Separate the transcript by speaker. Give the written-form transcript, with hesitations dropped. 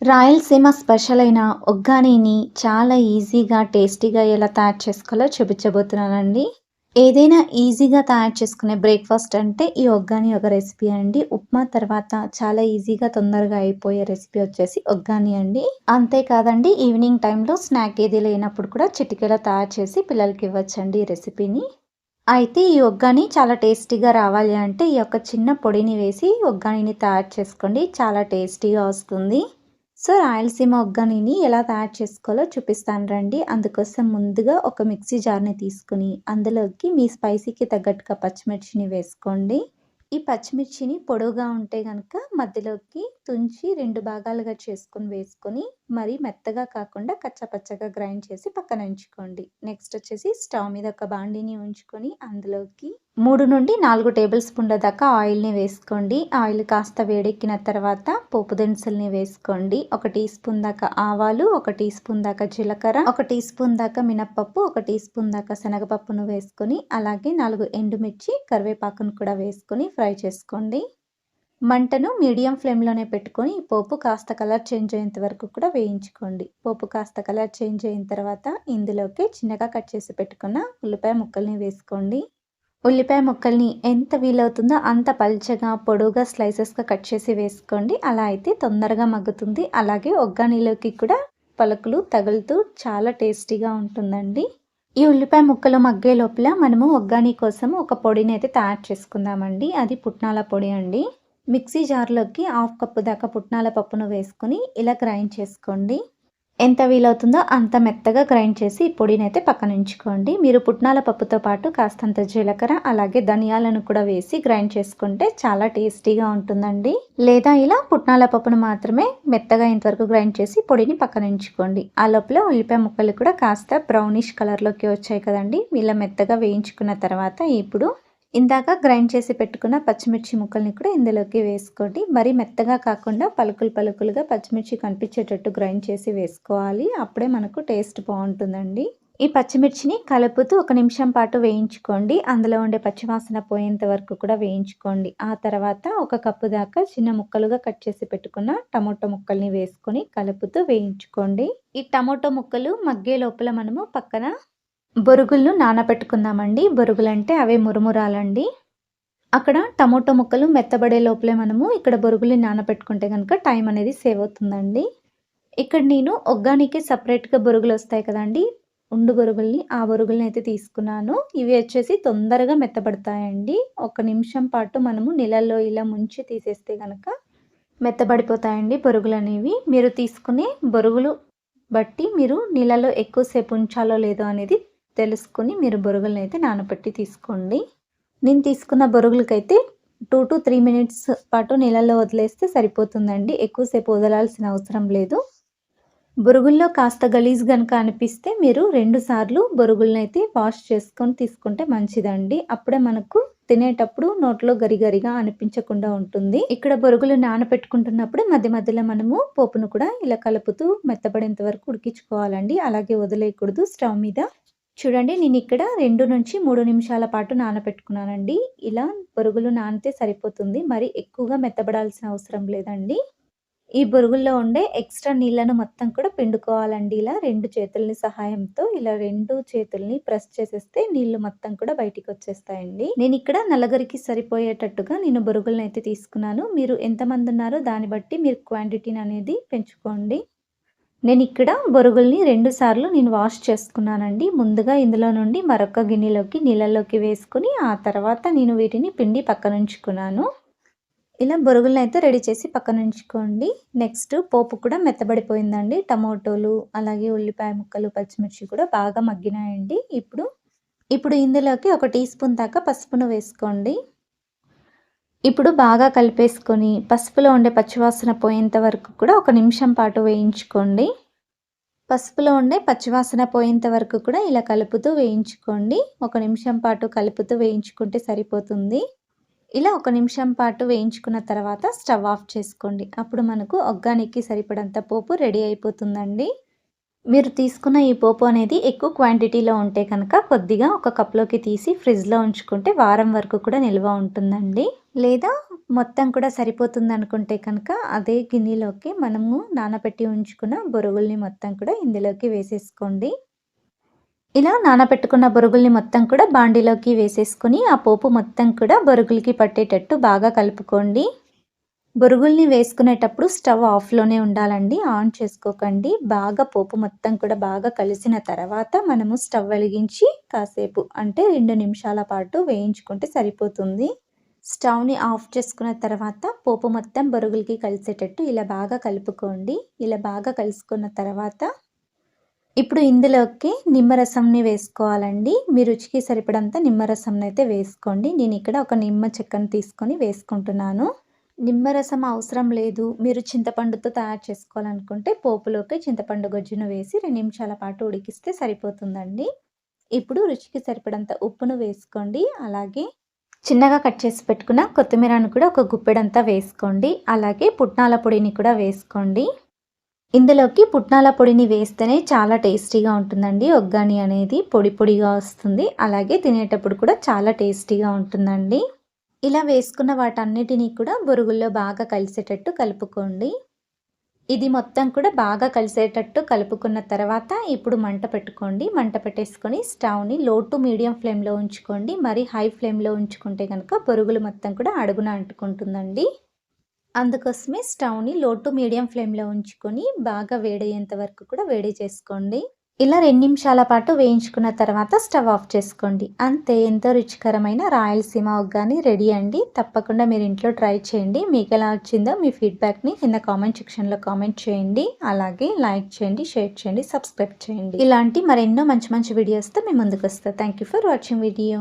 Speaker 1: Rayalaseema special అయిన ఒగ్గానిని చాలా ఈజీగా, టేస్టీగా ఎలా తయారు చేసుకోవాలో చూపించబోతున్నానండి. ఏదైనా ఈజీగా తయారు చేసుకునే బ్రేక్‌ఫాస్ట్ అంటే ఈ ఒగ్గాని ఒక రెసిపీ అండి. ఉప్మా తర్వాత చాలా ఈజీగా తొందరగా అయిపోయే రెసిపీ వచ్చేసి ఒగ్గాని అండి. అంతే కాదండి, ఈవినింగ్ టైంలో స్నాక్ ఏది లేనప్పుడు కూడా చిటికెలో తయారు చేసి పిల్లలకి ఇవ్వచ్చండి ఈ రెసిపీని. అయితే ఈ ఒగ్గాని చాలా టేస్టీగా రావాలి అంటే ఈ యొక్క చిన్న పొడిని వేసి ఒగ్గానిని తయారు చేసుకోండి. చాలా టేస్టీగా వస్తుంది. సో, రాయలసీమ ఒగ్గానిని ఎలా తయారు చేసుకోవాలో చూపిస్తాను రండి. అందుకోసం ముందుగా ఒక మిక్సీ జార్‌ని తీసుకొని, అందులోకి మీ స్పైసీకి తగ్గట్టుగా పచ్చిమిర్చిని వేసుకోండి. ఈ పచ్చిమిర్చిని పొడవుగా ఉంటే గనక మధ్యలోకి తుంచి 2 భాగాలుగా చేసుకొని వేసుకొని, మరీ మెత్తగా కాకుండా కచ్చాపచ్చాగా గ్రైండ్ చేసి పక్కన ఉంచుకోండి. నెక్స్ట్ వచ్చేసి స్టవ్ మీద ఒక బాండీని ఉంచుకొని, అందులోకి 3-4 టేబుల్ స్పూన్ల దాకా ఆయిల్‌ని వేసుకోండి. ఆయిల్ కాస్త వేడెక్కిన తర్వాత పోపు దినుసుల్ని వేసుకోండి. 1 టీ స్పూన్ దాకా ఆవాలు, 1 టీ స్పూన్ దాకా జీలకర్ర, 1 టీ స్పూన్ దాకా మినపప్పు, 1 టీ స్పూన్ దాకా శనగపప్పును వేసుకొని, అలాగే 4 ఎండుమిర్చి, కరివేపాకును కూడా వేసుకొని ఫ్రై చేసుకోండి. మంటను మీడియం ఫ్లేమ్‌లోనే పెట్టుకొని ఈ పోపు కాస్త కలర్ చేంజ్ అయ్యేంత వరకు కూడా వేయించుకోండి. పోపు కాస్త కలర్ చేంజ్ అయిన తర్వాత ఇందులోకి చిన్నగా కట్ చేసి పెట్టుకున్న ఉల్లిపాయ ముక్కల్ని వేసుకోండి. ఉల్లిపాయ ముక్కల్ని ఎంత వీలవుతుందో అంత పల్చగా, పొడవుగా స్లైసెస్‌గా కట్ చేసి వేసుకోండి. అలా అయితే తొందరగా మగ్గుతుంది. అలాగే ఒగ్గానిలోకి కూడా పలుకులు తగులుతూ చాలా టేస్టీగా ఉంటుందండి. ఈ ఉల్లిపాయ ముక్కలు మగ్గే లోపల మనము ఒగ్గాని కోసం ఒక పొడినైతే తయారు చేసుకుందామండి. అది పుట్నాల పొడి అండి. మిక్సీ జార్‌లోకి హాఫ్ కప్పు దాకా పుట్నాల పప్పును వేసుకొని ఇలా గ్రైండ్ చేసుకోండి. ఎంత వీలవుతుందో అంత మెత్తగా గ్రైండ్ చేసి ఈ పొడినైతే పక్కనుంచుకోండి. మీరు పుట్నాల పప్పుతో పాటు కాస్తంత జీలకర్ర, అలాగే ధనియాలను కూడా వేసి గ్రైండ్ చేసుకుంటే చాలా టేస్టీగా ఉంటుందండి. లేదా ఇలా పుట్నాల పప్పును మాత్రమే మెత్తగా ఇంతవరకు గ్రైండ్ చేసి పొడిని పక్కనుంచుకోండి. ఆ లోపల ఉల్లిపాయ ముక్కలు కూడా కాస్త బ్రౌనిష్ కలర్‌లోకి వచ్చాయి కదండీ! ఇలా మెత్తగా వేయించుకున్న తర్వాత ఇప్పుడు ఇందాక గ్రైండ్ చేసి పెట్టుకున్న పచ్చిమిర్చి ముక్కల్ని కూడా ఇందులోకి వేసుకోండి. మరీ మెత్తగా కాకుండా పలుకులుగా పచ్చిమిర్చి కనిపించేటట్టు గ్రైండ్ చేసి వేసుకోవాలి. అప్పుడే మనకు టేస్ట్ బావుంటుందండి. ఈ పచ్చిమిర్చిని కలుపుతూ 1 నిమిషం పాటు వేయించుకోండి. అందులో ఉండే పచ్చివాసన పోయేంత వరకు కూడా వేయించుకోండి. ఆ తర్వాత 1 కప్పు దాకా చిన్న ముక్కలుగా కట్ చేసి పెట్టుకున్న టమోటా ముక్కల్ని వేసుకొని కలుపుతూ వేయించుకోండి. ఈ టమోటా ముక్కలు మగ్గే లోపల మనము పక్కన బొరుగులను నానబెట్టుకుందామండి. బొరుగులంటే అవే మురుమురాలండి. అక్కడ టమోటా ముక్కలు మెత్తబడే లోపలే మనము ఇక్కడ బొరుగుల్ని నానబెట్టుకుంటే గనక టైం అనేది సేవ్ అవుతుందండి. ఇక్కడ నేను ఒగ్గానికి సెపరేట్‌గా బొరుగులొస్తాయి కదండీ! ఉండు బొరుగుల్ని, ఆ బొరుగులనైతే తీసుకున్నాను. ఇవి వచ్చేసి తొందరగా మెత్తబడతాయండి. 1 నిమిషం పాటు మనము నీళ్ళల్లో ఇలా ముంచి తీసేస్తే గనక మెత్తబడిపోతాయండి బొరుగులనేవి. మీరు తీసుకునే బొరుగులు బట్టి మీరు నీళ్ళలో ఎక్కువ సేపు ఉంచాలో లేదో అనేది తెలుసుకొని మీరు బొరుగులనైతే నానబెట్టి తీసుకోండి. నేను తీసుకున్న బొరుగులకైతే 2-3 మినిట్స్ పాటు నీళ్ళల్లో వదిలేస్తే సరిపోతుందండి. ఎక్కువ సేపు వదలాల్సిన అవసరం లేదు. బొరుగుల్లో కాస్త గలీజ్ గనుక అనిపిస్తే మీరు 2 సార్లు బొరుగులనైతే వాష్ చేసుకొని తీసుకుంటే మంచిదండి. అప్పుడే మనకు తినేటప్పుడు నోట్లో గరిగరిగా అనిపించకుండా ఉంటుంది. ఇక్కడ బొరుగులు నానబెట్టుకుంటున్నప్పుడు మధ్య మధ్యలో మనము పోపును కూడా ఇలా కలుపుతూ మెత్తబడేంత వరకు ఉడికించుకోవాలండి. అలాగే వదిలేయకూడదు స్టవ్ మీద. చూడండి, నేనిక్కడ 2-3 నిమిషాల పాటు నానబెట్టుకున్నానండి. ఇలా బొరుగులు నానితే సరిపోతుంది. మరి ఎక్కువగా మెత్తబడాల్సిన అవసరం లేదండి. ఈ బొరుగుల్లో ఉండే ఎక్స్‌ట్రా నీళ్ళను మొత్తం కూడా పిండుకోవాలండి. ఇలా 2 చేతుల్ని సహాయంతో ఇలా 2 చేతుల్ని ప్రెస్ చేసేస్తే నీళ్ళు మొత్తం కూడా బయటికొచ్చేస్తాయండి. నేనిక్కడ నలుగురికి సరిపోయేటట్టుగా నేను బొరుగులనైతే తీసుకున్నాను. మీరు ఎంతమందున్నారో దాన్ని బట్టి మీరు క్వాంటిటీననేది పెంచుకోండి. నేనిక్కడ బొరుగుల్ని 2 సార్లు వాష్ చేసుకున్నానండి. ముందుగా ఇందులో నుండి మరొక గిన్నెలోకి నీళ్ళల్లోకి వేసుకొని, ఆ తర్వాత నేను వీటిని పిండి పక్కనుంచుకున్నాను. ఇలా బొరుగులనైతే రెడీ చేసి పక్కనుంచుకోండి. నెక్స్ట్ పోపు కూడా మెత్తబడిపోయిందండి. టమోటోలు, అలాగే ఉల్లిపాయ ముక్కలు, పచ్చిమిర్చి కూడా బాగా మగ్గినాయండి. ఇప్పుడు ఇందులోకి 1 టీ స్పూన్ దాకా పసుపును వేసుకోండి. ఇప్పుడు బాగా కలిపేసుకొని పసుపులో ఉండే పచ్చివాసన పోయేంత వరకు కూడా 1 నిమిషం పాటు వేయించుకోండి. పసుపులో ఉండే పచ్చివాసన పోయేంత వరకు కూడా ఇలా కలుపుతూ వేయించుకోండి. 1 నిమిషం పాటు కలుపుతూ వేయించుకుంటే సరిపోతుంది. ఇలా 1 నిమిషం పాటు వేయించుకున్న తర్వాత స్టవ్ ఆఫ్ చేసుకోండి. అప్పుడు మనకు ఒగ్గానికి సరిపడంత పోపు రెడీ అయిపోతుందండి. మీరు తీసుకున్న ఈ పోపు అనేది ఎక్కువ క్వాంటిటీలో ఉంటే కనుక కొద్దిగా ఒక కప్‌లోకి తీసి ఫ్రిడ్జ్‌లో ఉంచుకుంటే వారం వరకు కూడా నిల్వ ఉంటుందండి. లేదా మొత్తం కూడా సరిపోతుందనుకుంటే కనుక అదే గిన్నెలోకి మనము నానబెట్టి ఉంచుకున్న బొరుగుల్ని మొత్తం కూడా ఇందులోకి వేసేసుకోండి. ఇలా నానబెట్టుకున్న బొరుగుల్ని మొత్తం కూడా బాండీలోకి వేసేసుకొని ఆ పోపు మొత్తం కూడా బొరుగులకి పట్టేటట్టు బాగా కలుపుకోండి. బొరుగుల్ని వేసుకునేటప్పుడు స్టవ్ ఆఫ్‌లోనే ఉండాలండి. ఆన్ చేసుకోకండి. బాగా పోపు మొత్తం కూడా బాగా కలిసిన తర్వాత మనము స్టవ్ వెలిగించి కాసేపు అంటే 2 నిమిషాల పాటు వేయించుకుంటే సరిపోతుంది. స్టవ్‌ని ఆఫ్ చేసుకున్న తర్వాత పోపు మొత్తం బొరుగులకి కలిసేటట్టు ఇలా బాగా కలుపుకోండి. ఇలా బాగా కలుసుకున్న తర్వాత ఇప్పుడు ఇందులోకి నిమ్మరసంని వేసుకోవాలండి. మీ రుచికి సరిపడంత నిమ్మరసంనైతే వేసుకోండి. నేనిక్కడ ఒక నిమ్మ చెక్కని తీసుకొని వేసుకుంటున్నాను. నిమ్మరసం అవసరం లేదు. మీరు చింతపండుతో తయారు చేసుకోవాలనుకుంటే పోపులోకి చింతపండు గుజ్జును వేసి 2 నిమిషాల పాటు ఉడికిస్తే సరిపోతుందండి. ఇప్పుడు రుచికి సరిపడంత ఉప్పును వేసుకోండి. అలాగే చిన్నగా కట్ చేసి పెట్టుకున్న కొత్తిమీరను కూడా ఒక గుప్పెడంతా వేసుకోండి. అలాగే పుట్నాల పొడిని కూడా వేసుకోండి. ఇందులోకి పుట్నాల పొడిని వేస్తేనే చాలా టేస్టీగా ఉంటుందండి. ఒగ్గాని అనేది పొడి పొడిగా వస్తుంది. అలాగే తినేటప్పుడు కూడా చాలా టేస్టీగా ఉంటుందండి. ఇలా వేసుకున్న వాటన్నిటిని కూడా బొరుగుల్లో బాగా కలిసేటట్టు కలుపుకోండి. ఇది మొత్తం కూడా బాగా కలిసేటట్టు కలుపుకున్న తర్వాత ఇప్పుడు మంట పెట్టుకోండి. మంట పెట్టేసుకొని స్టవ్‌ని లో టు మీడియం ఫ్లేమ్‌లో ఉంచుకోండి. మరి హై ఫ్లేమ్‌లో ఉంచుకుంటే గనుక బొరుగులు మొత్తం కూడా అడుగున అంటుకుంటుందండి. అందుకోసమే స్టవ్‌ని లో టు మీడియం ఫ్లేమ్‌లో ఉంచుకొని బాగా వేడయ్యేంత వరకు కూడా వేడి చేసుకోండి. ఇలా 2 నిమిషాల పాటు వేయించుకున్న తర్వాత స్టవ్ ఆఫ్ చేసుకోండి. అంతే ఎంతో రుచికరమైన రాయలసీమ ఒగ్గాని రెడీ అండి. తప్పకుండా మీరు ఇంట్లో ట్రై చేయండి. మీకెలా వచ్చిందో మీ ఫీడ్‌బ్యాక్‌ని కింద కామెంట్ సెక్షన్‌లో కామెంట్ చేయండి. అలాగే లైక్ చేయండి, షేర్ చేయండి, సబ్స్క్రైబ్ చేయండి. ఇలాంటి మరెన్నో మంచి మంచి వీడియోస్‌తో మీ ముందుకొస్తా. Thank you for watching video.